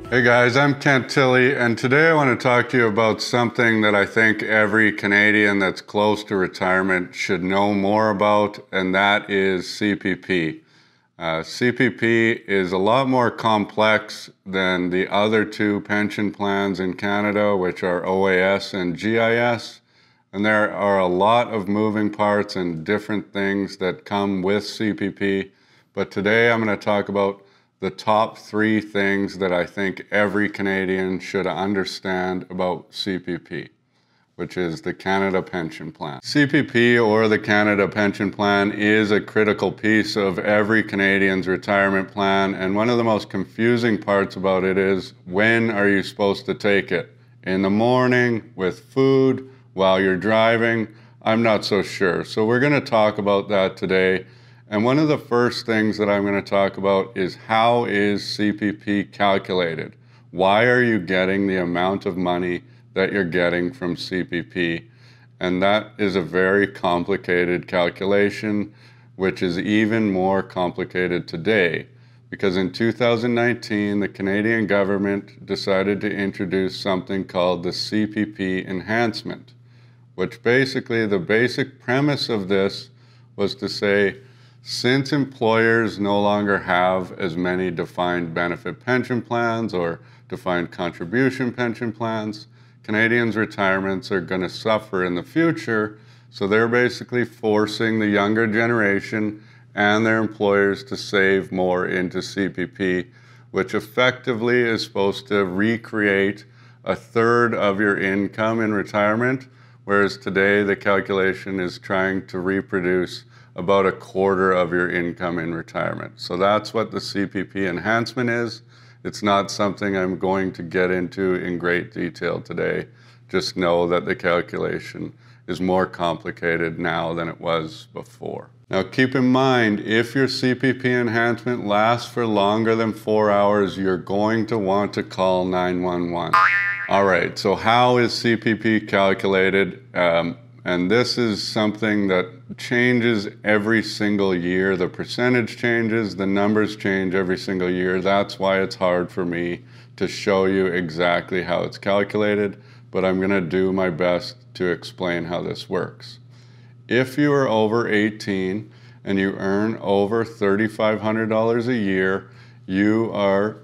Hey guys, I'm Kent Tilley, and today I want to talk to you about something that I think every Canadian that's close to retirement should know more about, and that is CPP. CPP is a lot more complex than the other two pension plans in Canada, which are OAS and GIS, and there are a lot of moving parts and different things that come with CPP, but today I'm going to talk about the top 3 things that I think every Canadian should understand about CPP, which is the Canada Pension Plan. CPP, or the Canada Pension Plan, is a critical piece of every Canadian's retirement plan, and one of the most confusing parts about it is, when are you supposed to take it? In the morning, with food, while you're driving? I'm not so sure. So we're going to talk about that today. And one of the first things that I'm going to talk about is, how is CPP calculated? Why are you getting the amount of money that you're getting from CPP? And that is a very complicated calculation, which is even more complicated today, because in 2019, the Canadian government decided to introduce something called the CPP enhancement, which basically, the basic premise of this was to say, since employers no longer have as many defined benefit pension plans or defined contribution pension plans, Canadians' retirements are going to suffer in the future, so they're basically forcing the younger generation and their employers to save more into CPP, which effectively is supposed to recreate a third of your income in retirement, whereas today the calculation is trying to reproduce about a quarter of your income in retirement. So that's what the CPP enhancement is. It's not something I'm going to get into in great detail today. Just know that the calculation is more complicated now than it was before. Now keep in mind, if your CPP enhancement lasts for longer than 4 hours, you're going to want to call 911. All right, so how is CPP calculated? And this is something that changes every single year. The percentage changes, the numbers change every single year. That's why it's hard for me to show you exactly how it's calculated, but I'm going to do my best to explain how this works. If you are over 18 and you earn over $3,500 a year, you are,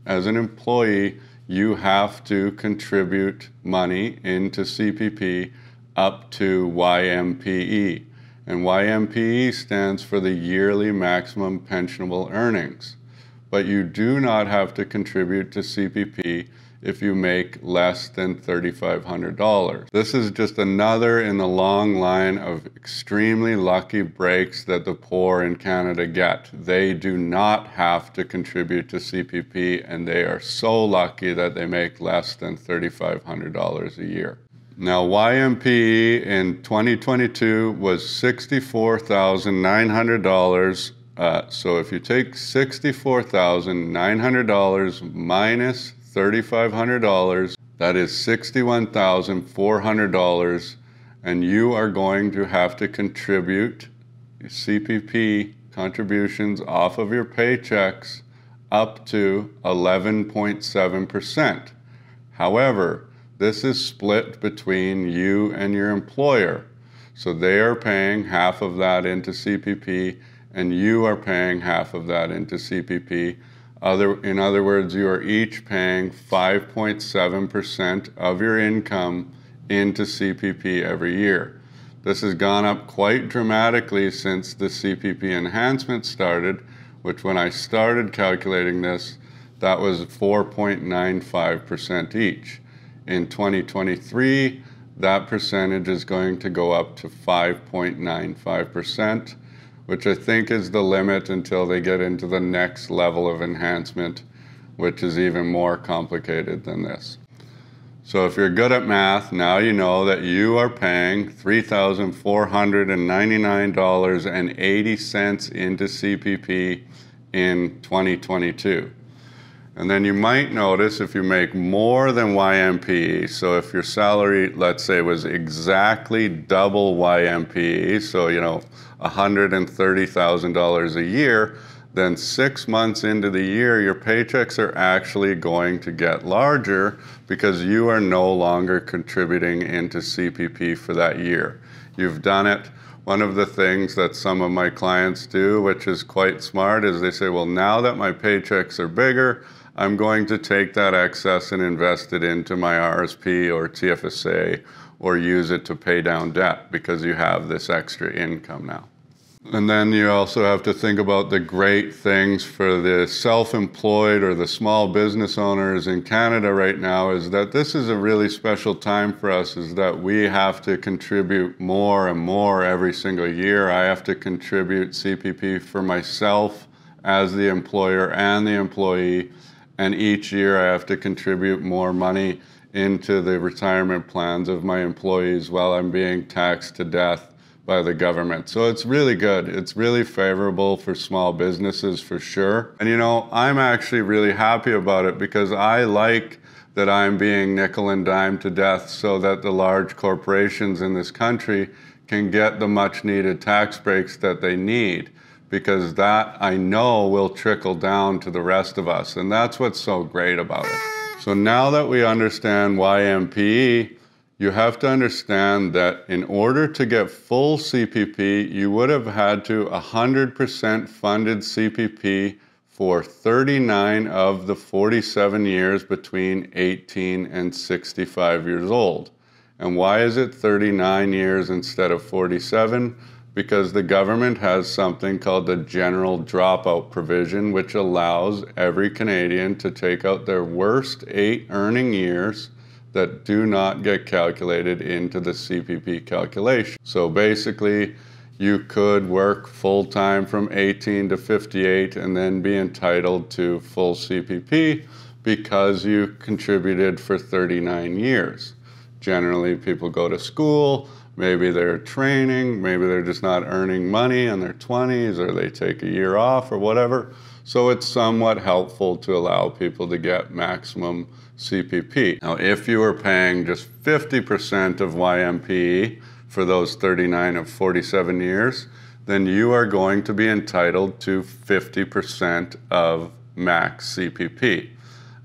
as an employee, you have to contribute money into CPP up to YMPE. And YMPE stands for the yearly maximum pensionable earnings. But you do not have to contribute to CPP if you make less than $3,500. This is just another in the long line of extremely lucky breaks that the poor in Canada get. They do not have to contribute to CPP, and they are so lucky that they make less than $3,500 a year. Now, YMPE in 2022 was $64,900. So if you take $64,900 minus $3,500, that is $61,400, and you are going to have to contribute CPP contributions off of your paychecks up to 11.7%. However, this is split between you and your employer. So they are paying half of that into CPP, and you are paying half of that into CPP. In other words, you are each paying 5.7% of your income into CPP every year. This has gone up quite dramatically since the CPP enhancement started, which, when I started calculating this, that was 4.95% each. In 2023, that percentage is going to go up to 5.95%, which I think is the limit until they get into the next level of enhancement, which is even more complicated than this. So if you're good at math, now you know that you are paying $3,499.80 into CPP in 2022. And then you might notice, if you make more than YMPE, so if your salary, let's say, was exactly double YMPE, so $130,000 a year, then 6 months into the year, your paychecks are actually going to get larger because you are no longer contributing into CPP for that year. You've done it. One of the things that some of my clients do, which is quite smart, is they say, well, now that my paychecks are bigger, I'm going to take that excess and invest it into my RSP or TFSA or use it to pay down debt because you have this extra income now. And then you also have to think about the great things for the self-employed or the small business owners in Canada right now is that this is a really special time for us, is that we have to contribute more and more every single year. I have to contribute CPP for myself as the employer and the employee, and each year I have to contribute more money into the retirement plans of my employees while I'm being taxed to death by the government. So it's really good. It's really favorable for small businesses for sure. And you know, I'm actually really happy about it because I like that I'm being nickel and dime to death so that the large corporations in this country can get the much needed tax breaks that they need, because that I know will trickle down to the rest of us. And that's what's so great about it. So now that we understand YMPE, you have to understand that in order to get full CPP, you would have had to 100% funded CPP for 39 of the 47 years between 18 and 65 years old. And why is it 39 years instead of 47? Because the government has something called the general dropout provision, which allows every Canadian to take out their worst 8 earning years that do not get calculated into the CPP calculation. So basically, you could work full-time from 18 to 58 and then be entitled to full CPP because you contributed for 39 years. Generally, people go to school, maybe they're training, maybe they're just not earning money in their 20s, or they take a year off or whatever. So it's somewhat helpful to allow people to get maximum CPP. Now, if you are paying just 50% of YMPE for those 39 of 47 years, then you are going to be entitled to 50% of max CPP.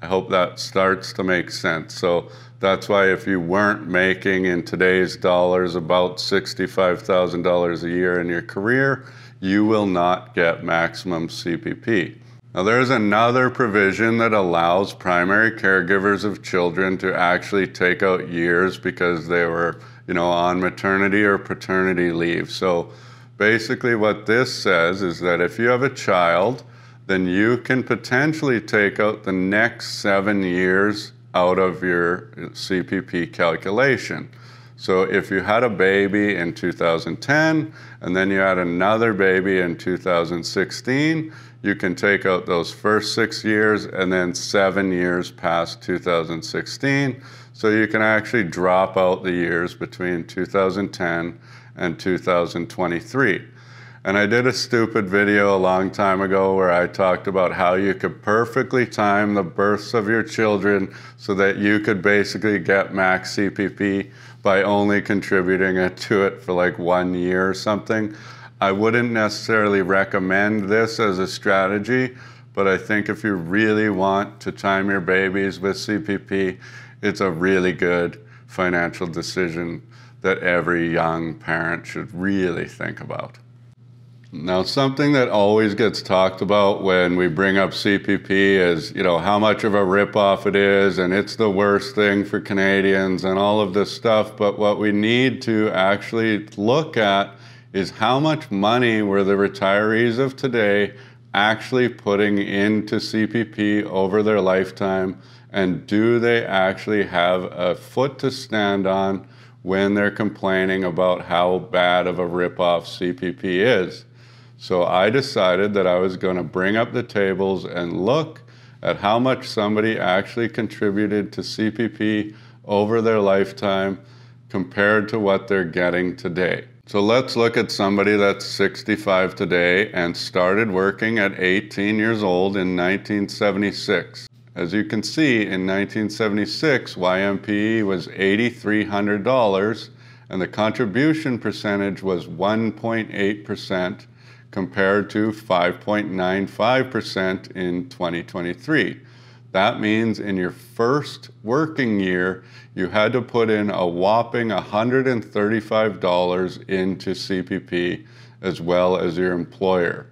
I hope that starts to make sense. So that's why if you weren't making in today's dollars about $65,000 a year in your career, you will not get maximum CPP. Now there's another provision that allows primary caregivers of children to actually take out years because they were, on maternity or paternity leave. So basically what this says is that if you have a child, then you can potentially take out the next 7 years out of your CPP calculation. So if you had a baby in 2010 and then you had another baby in 2016, you can take out those first 6 years and then 7 years past 2016. So you can actually drop out the years between 2010 and 2023. And I did a stupid video a long time ago where I talked about how you could perfectly time the births of your children so that you could basically get max CPP by only contributing to it for like 1 year or something. I wouldn't necessarily recommend this as a strategy, but I think if you really want to time your babies with CPP, it's a really good financial decision that every young parent should really think about. Now, something that always gets talked about when we bring up CPP is, how much of a ripoff it is, and it's the worst thing for Canadians and all of this stuff. But what we need to actually look at is how much money were the retirees of today actually putting into CPP over their lifetime, and do they actually have a foot to stand on when they're complaining about how bad of a ripoff CPP is? So I decided that I was going to bring up the tables and look at how much somebody actually contributed to CPP over their lifetime compared to what they're getting today. So let's look at somebody that's 65 today and started working at 18 years old in 1976. As you can see, in 1976, YMPE was $8,300 and the contribution percentage was 1.8%. compared to 5.95% in 2023. That means in your first working year, you had to put in a whopping $135 into CPP as well as your employer.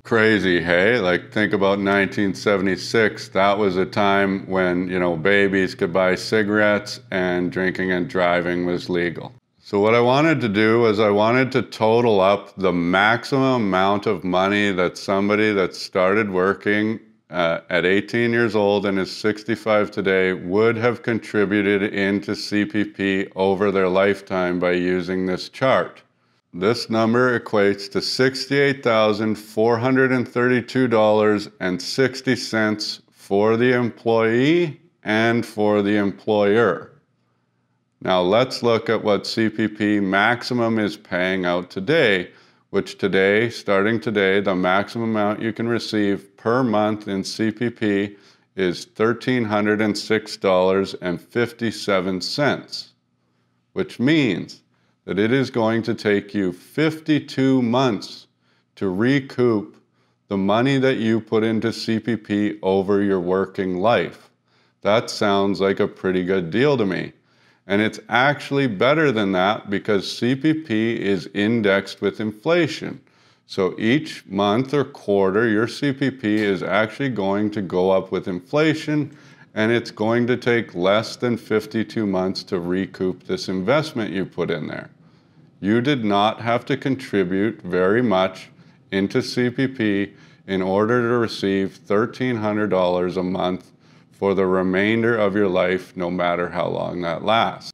Crazy, hey? Like, think about 1976. That was a time when, babies could buy cigarettes and drinking and driving was legal. So what I wanted to do was I wanted to total up the maximum amount of money that somebody that started working at 18 years old and is 65 today would have contributed into CPP over their lifetime by using this chart. This number equates to $68,432.60 for the employee and for the employer. Now let's look at what CPP maximum is paying out today, which today, starting today, the maximum amount you can receive per month in CPP is $1,306.57, which means that it is going to take you 52 months to recoup the money that you put into CPP over your working life. That sounds like a pretty good deal to me. And it's actually better than that because CPP is indexed with inflation. So each month or quarter, your CPP is actually going to go up with inflation, and it's going to take less than 52 months to recoup this investment you put in there. You did not have to contribute very much into CPP in order to receive $1,300 a month for the remainder of your life, no matter how long that lasts.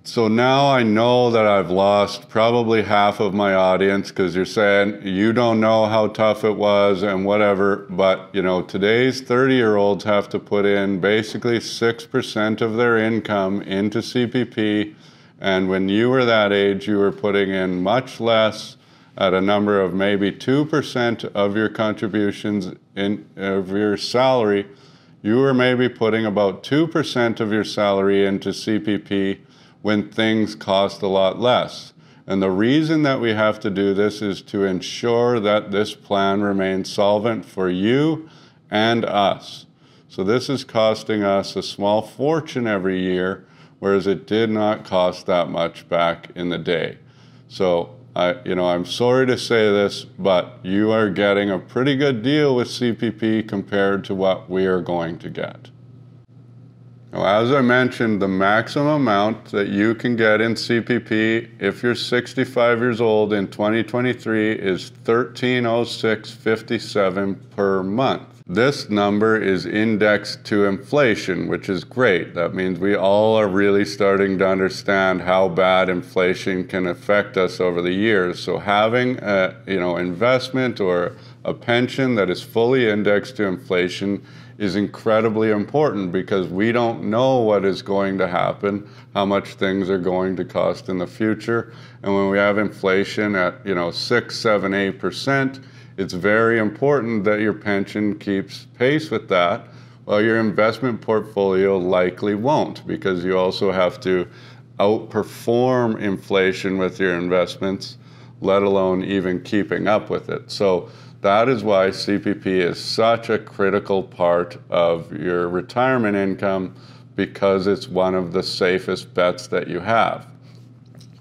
So now I know that I've lost probably half of my audience because you're saying you don't know how tough it was and whatever, but today's 30-year-olds have to put in basically 6% of their income into CPP, and when you were that age, you were putting in much less at a number of maybe 2% of your contributions of your salary. You were maybe putting about 2% of your salary into CPP when things cost a lot less. And the reason that we have to do this is to ensure that this plan remains solvent for you and us. So this is costing us a small fortune every year, whereas it did not cost that much back in the day. So I'm sorry to say this, but you are getting a pretty good deal with CPP compared to what we are going to get. Now, as I mentioned, the maximum amount that you can get in CPP if you're 65 years old in 2023 is $1,306.57 per month. This number is indexed to inflation, which is great. That means we all are really starting to understand how bad inflation can affect us over the years. So having a investment or a pension that is fully indexed to inflation is incredibly important because we don't know what is going to happen, how much things are going to cost in the future. And when we have inflation at 6, 7, 8%, it's very important that your pension keeps pace with that, while your investment portfolio likely won't, because you also have to outperform inflation with your investments, let alone even keeping up with it. So that is why CPP is such a critical part of your retirement income, because it's one of the safest bets that you have.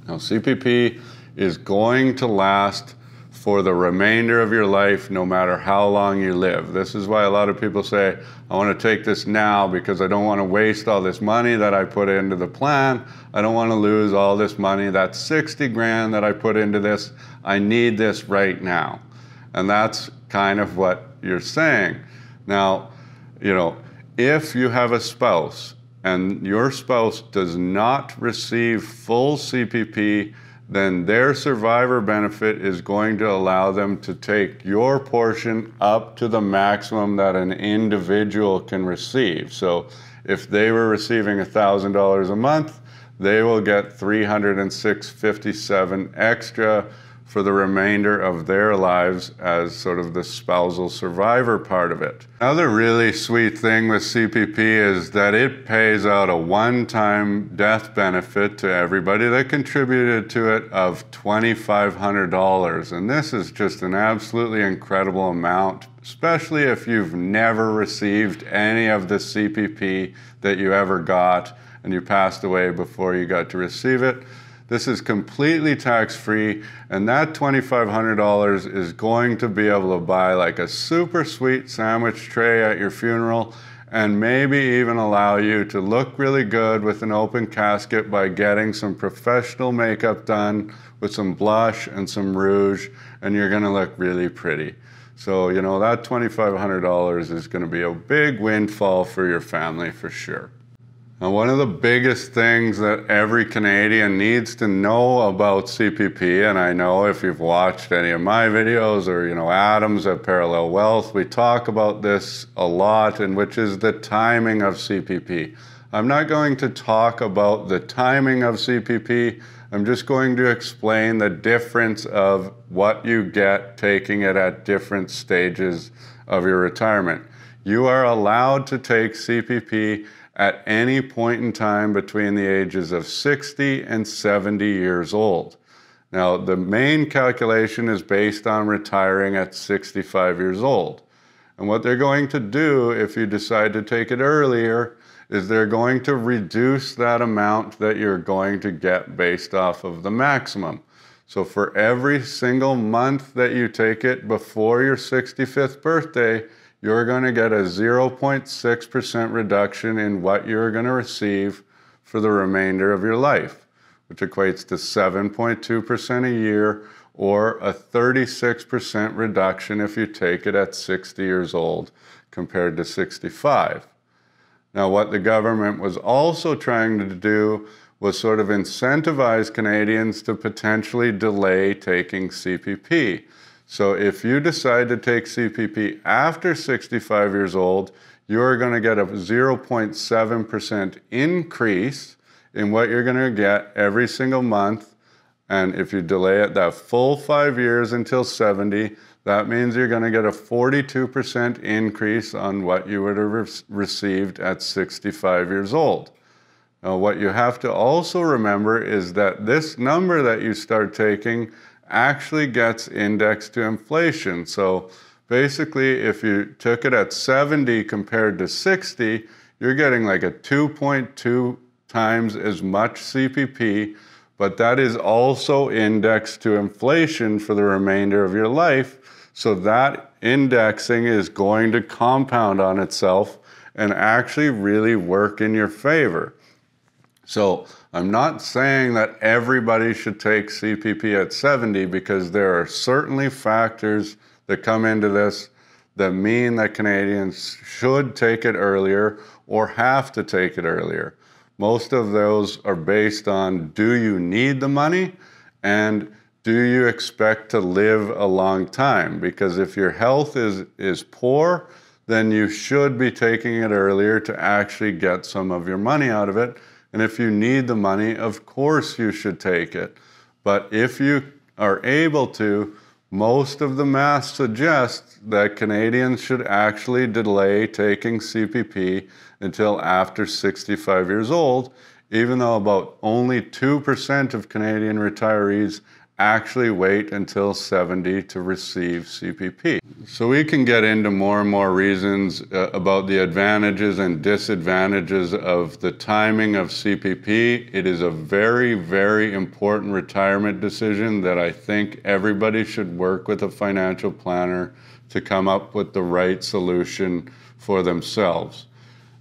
Now, CPP is going to last for the remainder of your life, no matter how long you live. This is why a lot of people say, I want to take this now because I don't want to waste all this money that I put into the plan. I don't want to lose all this money. That's 60 grand that I put into this. I need this right now. And that's kind of what you're saying. Now, if you have a spouse and your spouse does not receive full CPP, then their survivor benefit is going to allow them to take your portion up to the maximum that an individual can receive. So if they were receiving $1,000 a month, they will get $306.57 extra for the remainder of their lives as sort of the spousal survivor part of it. Another really sweet thing with CPP is that it pays out a one-time death benefit to everybody that contributed to it of $2,500. And this is just an absolutely incredible amount, especially if you've never received any of the CPP that you ever got and you passed away before you got to receive it. This is completely tax-free, and that $2,500 is going to be able to buy like a super sweet sandwich tray at your funeral, and maybe even allow you to look really good with an open casket by getting some professional makeup done with some blush and some rouge, and you're gonna look really pretty. So, you know, that $2,500 is gonna be a big windfall for your family for sure. Now, one of the biggest things that every Canadian needs to know about CPP, and I know if you've watched any of my videos or, you know, Adam's at Parallel Wealth, we talk about this a lot, and which is the timing of CPP. I'm not going to talk about the timing of CPP. I'm just going to explain the difference of what you get taking it at different stages of your retirement. You are allowed to take CPP at any point in time between the ages of 60 and 70 years old. Now, the main calculation is based on retiring at 65 years old. And what they're going to do if you decide to take it earlier is they're going to reduce that amount that you're going to get based off of the maximum. So for every single month that you take it before your 65th birthday, you're going to get a 0.6% reduction in what you're going to receive for the remainder of your life, which equates to 7.2% a year, or a 36% reduction if you take it at 60 years old compared to 65. Now, what the government was also trying to do was sort of incentivize Canadians to potentially delay taking CPP. So if you decide to take CPP after 65 years old, you're going to get a 0.7% increase in what you're going to get every single month. And if you delay it that full 5 years until 70, that means you're going to get a 42% increase on what you would have received at 65 years old. Now, what you have to also remember is that this number that you start taking actually gets indexed to inflation. So basically, if you took it at 70 compared to 60, you're getting like a 2.2 times as much CPP, but that is also indexed to inflation for the remainder of your life. So that indexing is going to compound on itself and actually really work in your favor. So I'm not saying that everybody should take CPP at 70, because there are certainly factors that come into this that mean that Canadians should take it earlier or have to take it earlier. Most of those are based on, do you need the money, and do you expect to live a long time? Because if your health is poor, then you should be taking it earlier to actually get some of your money out of it. And if you need the money, of course you should take it. But if you are able to, most of the math suggests that Canadians should actually delay taking CPP until after 65 years old, even though about only 2% of Canadian retirees actually wait until 70 to receive CPP. So we can get into more and more reasons about the advantages and disadvantages of the timing of CPP. It is a very, very important retirement decision that I think everybody should work with a financial planner to come up with the right solution for themselves.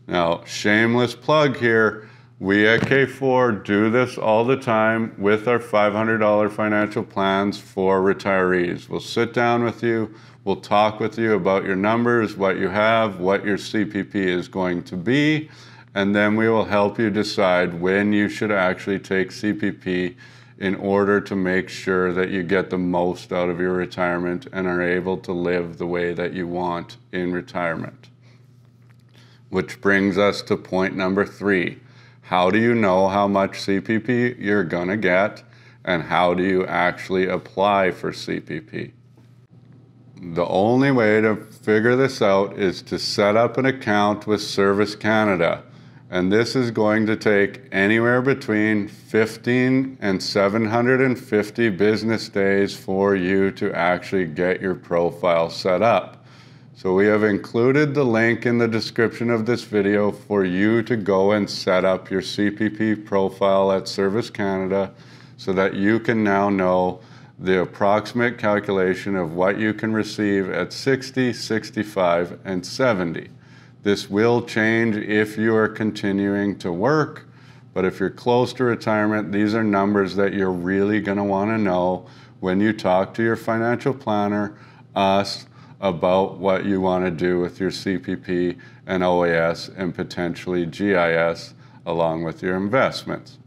Now, shameless plug here. We at K4 do this all the time with our $500 financial plans for retirees. We'll sit down with you, we'll talk with you about your numbers, what you have, what your CPP is going to be, and then we will help you decide when you should actually take CPP in order to make sure that you get the most out of your retirement and are able to live the way that you want in retirement. Which brings us to point number 3. How do you know how much CPP you're gonna get? and how do you actually apply for CPP. The only way to figure this out is to set up an account with Service Canada. And this is going to take anywhere between 15 and 750 business days for you to actually get your profile set up. So we have included the link in the description of this video for you to go and set up your CPP profile at Service Canada so that you can now know the approximate calculation of what you can receive at 60, 65, and 70. This will change if you are continuing to work, but if you're close to retirement, these are numbers that you're really going to want to know when you talk to your financial planner, us, about what you want to do with your CPP and OAS and potentially GIS along with your investments.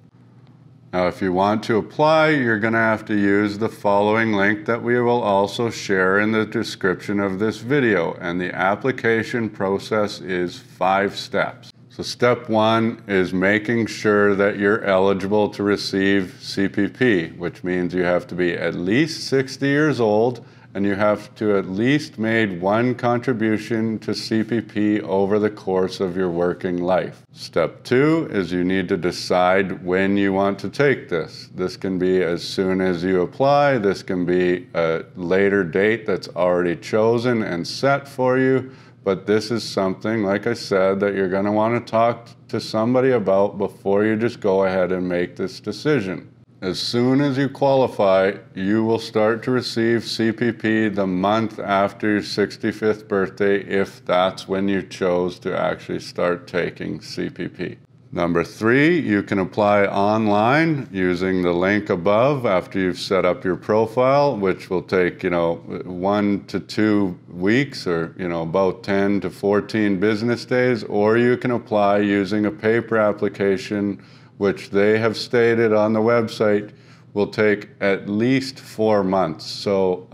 Now, if you want to apply, you're going to have to use the following link that we will also share in the description of this video. And the application process is 5 steps. So step 1 is making sure that you're eligible to receive CPP, which means you have to be at least 60 years old and you have to at least made 1 contribution to CPP over the course of your working life. Step 2 is you need to decide when you want to take this. This can be as soon as you apply. This can be a later date that's already chosen and set for you. But this is something, like I said, that you're going to want to talk to somebody about before you just go ahead and make this decision. As soon as you qualify, you will start to receive CPP the month after your 65th birthday if that's when you chose to actually start taking CPP. Number 3, you can apply online using the link above after you've set up your profile, which will take, 1 to 2 weeks or, about 10 to 14 business days, or you can apply using a paper application which they have stated on the website will take at least 4 months. So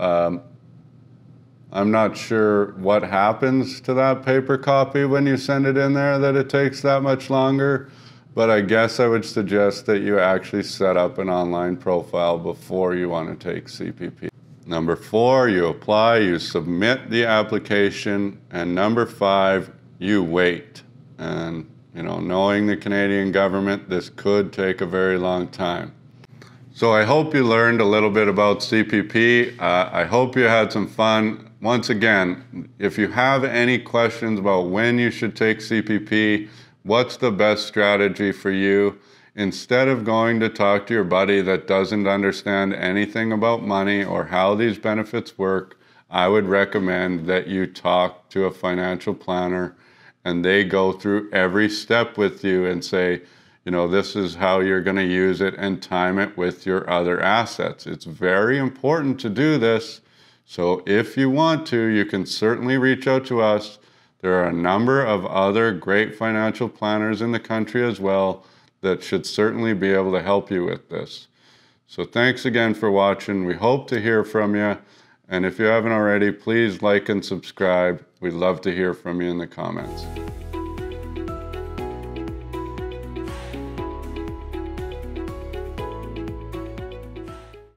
I'm not sure what happens to that paper copy when you send it in there that it takes that much longer, but I guess I would suggest that you actually set up an online profile before you want to take CPP. Number 4, you apply, you submit the application, and number 5, you wait. And knowing the Canadian government, this could take a very long time. So I hope you learned a little bit about CPP. I hope you had some fun. Once again, if you have any questions about when you should take CPP, what's the best strategy for you, instead of going to talk to your buddy that doesn't understand anything about money or how these benefits work, I would recommend that you talk to a financial planner and they go through every step with you and say, this is how you're going to use it and time it with your other assets. It's very important to do this. So if you want to, you can certainly reach out to us. There are a number of other great financial planners in the country as well that should certainly be able to help you with this. So thanks again for watching. We hope to hear from you. And if you haven't already, please like and subscribe. We'd love to hear from you in the comments.